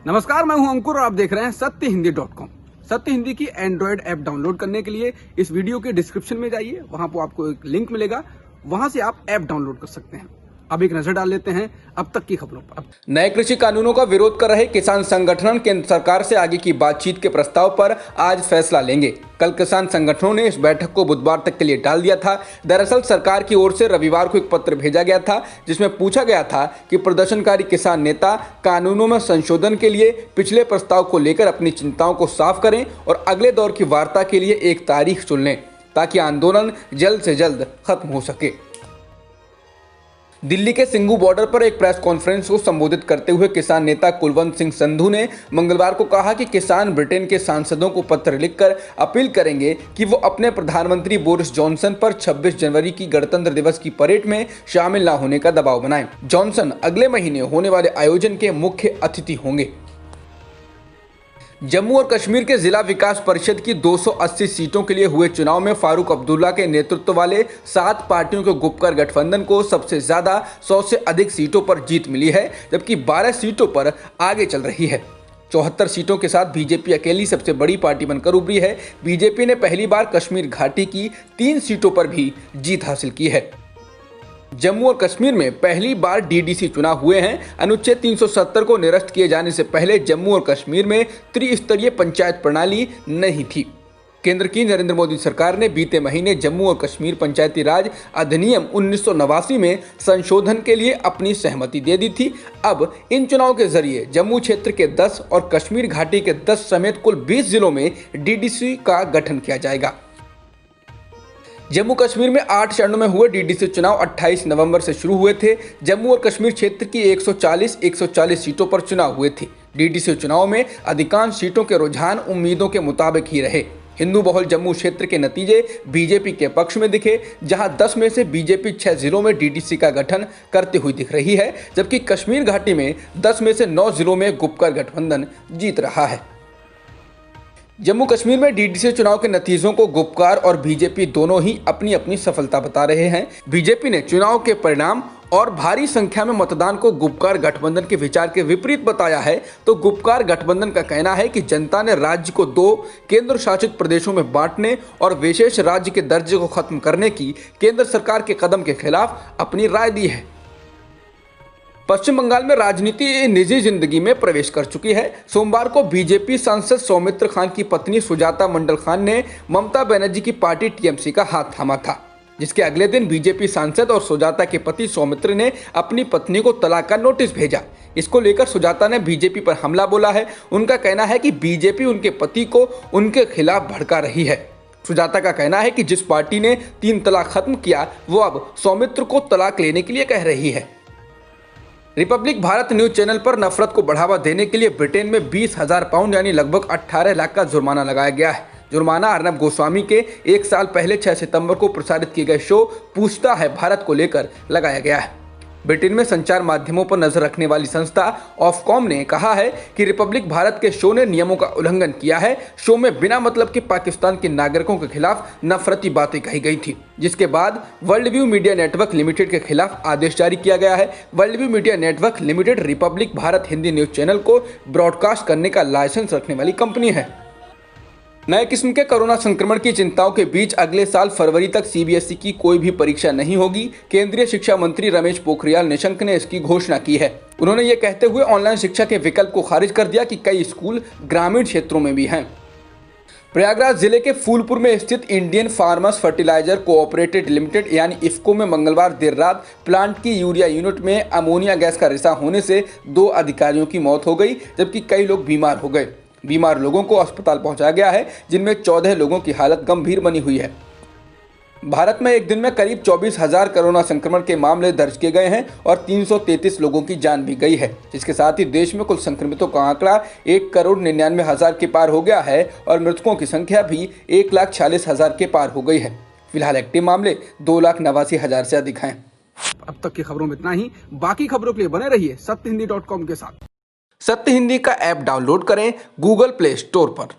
नमस्कार, मैं हूं अंकुर और आप देख रहे हैं सत्यहिंदी.com। सत्य हिंदी की एंड्रॉयड ऐप डाउनलोड करने के लिए इस वीडियो के डिस्क्रिप्शन में जाइए, वहां पर आपको एक लिंक मिलेगा, वहां से आप ऐप डाउनलोड कर सकते हैं। अब एक नजर डाल लेते हैं अब तक की खबरों पर। नए कृषि कानूनों का विरोध कर रहे किसान संगठन केंद्र सरकार से आगे की बातचीत के प्रस्ताव पर आज फैसला लेंगे। कल किसान संगठनों ने इस बैठक को बुधवार तक के लिए टाल दिया था। दरअसल सरकार की ओर से रविवार को एक पत्र भेजा गया था जिसमें पूछा गया था कि प्रदर्शनकारी किसान नेता कानूनों में संशोधन के लिए पिछले प्रस्ताव को लेकर अपनी चिंताओं को साफ करें और अगले दौर की वार्ता के लिए एक तारीख चुन लें ताकि आंदोलन जल्द से जल्द खत्म हो सके। दिल्ली के सिंघू बॉर्डर पर एक प्रेस कॉन्फ्रेंस को संबोधित करते हुए किसान नेता कुलवंत सिंह संधू ने मंगलवार को कहा कि किसान ब्रिटेन के सांसदों को पत्र लिखकर अपील करेंगे कि वो अपने प्रधानमंत्री बोरिस जॉनसन पर 26 जनवरी की गणतंत्र दिवस की परेड में शामिल न होने का दबाव बनाएं। जॉनसन अगले महीने होने वाले आयोजन के मुख्य अतिथि होंगे। जम्मू और कश्मीर के जिला विकास परिषद की 280 सीटों के लिए हुए चुनाव में फारूक अब्दुल्ला के नेतृत्व वाले 7 पार्टियों के गुपकर गठबंधन को सबसे ज्यादा 100 से अधिक सीटों पर जीत मिली है, जबकि 12 सीटों पर आगे चल रही है। 74 सीटों के साथ बीजेपी अकेली सबसे बड़ी पार्टी बनकर उभरी है। बीजेपी ने पहली बार कश्मीर घाटी की 3 सीटों पर भी जीत हासिल की है। जम्मू और कश्मीर में पहली बार डीडीसी चुनाव हुए हैं। अनुच्छेद 370 को निरस्त किए जाने से पहले जम्मू और कश्मीर में त्रिस्तरीय पंचायत प्रणाली नहीं थी। केंद्र की नरेंद्र मोदी सरकार ने बीते महीने जम्मू और कश्मीर पंचायती राज अधिनियम 1989 में संशोधन के लिए अपनी सहमति दे दी थी। अब इन चुनावों के जरिए जम्मू क्षेत्र के 10 और कश्मीर घाटी के 10 समेत कुल 20 जिलों में डीडीसी का गठन किया जाएगा। जम्मू कश्मीर में 8 चरणों में हुए डीडीसी चुनाव 28 नवंबर से शुरू हुए थे। जम्मू और कश्मीर क्षेत्र की 140 सीटों पर चुनाव हुए थे। डीडीसी चुनाव में अधिकांश सीटों के रुझान उम्मीदों के मुताबिक ही रहे। हिंदू बहुल जम्मू क्षेत्र के नतीजे बीजेपी के पक्ष में दिखे, जहां 10 में से बीजेपी 6 जिलों में डीडीसी का गठन करते हुए दिख रही है, जबकि कश्मीर घाटी में 10 में से 9 जिलों में गुपकर गठबंधन जीत रहा है। जम्मू कश्मीर में डीडीसी चुनाव के नतीजों को गुपकार और बीजेपी दोनों ही अपनी अपनी सफलता बता रहे हैं। बीजेपी ने चुनाव के परिणाम और भारी संख्या में मतदान को गुपकार गठबंधन के विचार के विपरीत बताया है, तो गुपकार गठबंधन का कहना है कि जनता ने राज्य को 2 केंद्र शासित प्रदेशों में बांटने और विशेष राज्य के दर्जे को खत्म करने की केंद्र सरकार के कदम के खिलाफ अपनी राय दी है। पश्चिम बंगाल में राजनीति निजी जिंदगी में प्रवेश कर चुकी है। सोमवार को बीजेपी सांसद सौमित्र खान की पत्नी सुजाता मंडल खान ने ममता बनर्जी की पार्टी टीएमसी का हाथ थामा था, जिसके अगले दिन बीजेपी सांसद और सुजाता के पति सौमित्र ने अपनी पत्नी को तलाक का नोटिस भेजा। इसको लेकर सुजाता ने बीजेपी पर हमला बोला है। उनका कहना है कि बीजेपी उनके पति को उनके खिलाफ भड़का रही है। सुजाता का कहना है कि जिस पार्टी ने 3 तलाक खत्म किया, वो अब सौमित्र को तलाक लेने के लिए कह रही है। रिपब्लिक भारत न्यूज चैनल पर नफरत को बढ़ावा देने के लिए ब्रिटेन में 20,000 पाउंड यानी लगभग 18 लाख का जुर्माना लगाया गया है। जुर्माना अर्नब गोस्वामी के 1 साल पहले 6 सितंबर को प्रसारित किए गए शो पूछता है भारत को लेकर लगाया गया है। ब्रिटेन में संचार माध्यमों पर नजर रखने वाली संस्था ऑफकॉम ने कहा है कि रिपब्लिक भारत के शो ने नियमों का उल्लंघन किया है। शो में बिना मतलब के पाकिस्तान के नागरिकों के खिलाफ नफरती बातें कही गई थी, जिसके बाद world view media network limited के खिलाफ आदेश जारी किया गया है। World view media network limited Republic Bharat Hindi news channel को ब्रॉडकास्ट करने का लाइसेंस रखने वाली कंपनी है। नए किस्म के कोरोना संक्रमण की चिंताओं के बीच अगले साल फरवरी तक सीबीएसई की कोई भी परीक्षा नहीं होगी। केंद्रीय शिक्षा मंत्री रमेश पोखरियाल निशंक ने इसकी घोषणा की है। उन्होंने ये कहते हुए ऑनलाइन शिक्षा के विकल्प को खारिज कर दिया कि कई स्कूल ग्रामीण क्षेत्रों में भी हैं। प्रयागराज जिले के फूलपुर में स्थित Indian farmers fertiliser cooperative limited यानी इफ्को में मंगलवार देर रात प्लांट की यूरिया यूनिट में अमोनिया गैस का रिसाव होने से 2 अधिकारियों की मौत हो गई, जबकि कई लोग बीमार हो गए। बीमार लोगों को अस्पताल पहुंचाया गया है, जिनमें 14 लोगों की हालत गंभीर बनी हुई है। भारत में एक दिन में करीब 24,000 कोरोना संक्रमण के मामले दर्ज किए गए हैं और 333 लोगों की जान भी गई है, जिसके साथ ही देश में कुल संक्रमितों का आंकड़ा 1,99,00,000 के पार हो गया है और मृतकों की संख्या भी 1,46,000 के पार हो गई है। फिलहाल एक्टिव मामले 2,89,000 से अधिक हैं। अब तक की खबरों में इतना ही। बाकी खबरों के लिए बने रहिए सत्यहिंदी.com के साथ। सत्य हिंदी का ऐप डाउनलोड करें गूगल प्ले स्टोर पर।